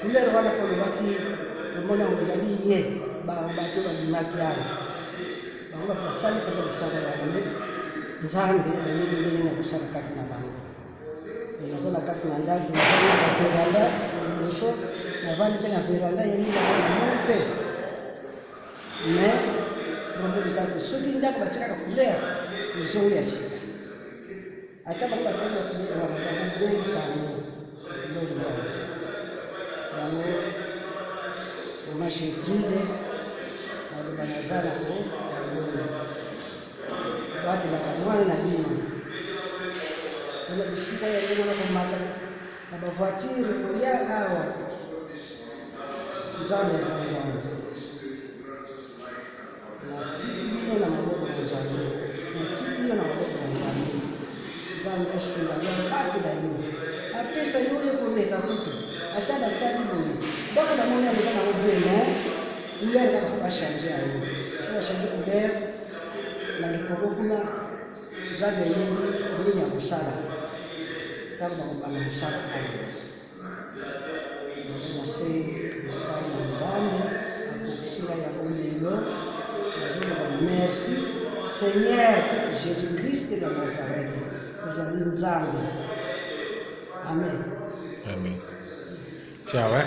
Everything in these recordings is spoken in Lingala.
kulero wana kono baki tumona ongezaliye bato balimaki awa bango basali kaza kusala yango nzambe ayeli ndenge na kusala kati na bango nazala kati na ndako na veranda liboso navandi mpe na veranda yelilaa mpe mais problème eza te soki ndako batikaka couleur ezongi ya sika ata bango batiaka couleur babengisa yango yango mama Gertrude baloba naza nango batelaka mwana na bino wana bisika yango wana komata na bavoitire kolia awa nzambe eza nzambe natiki bino na maboko na nzambe natiki bino na maboko na nzambe nzambe asunga bakati na yo apesa yo oyo koleka kutu ata basali boye ndako namoni yango eza nango bien mais couleur kaka fo bachange yango fo bachange couleur na likolo kuna nzambe yebi nini ya kosala ntango bakobanda mosala oyo nase epai na nzambe akokisinga yango lelo nazoloba merci Seigneur Jésus-Christ de Nazareth ozali nzambe amen. Amen. Ciao, Ciao.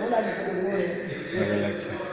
Hola, Relax.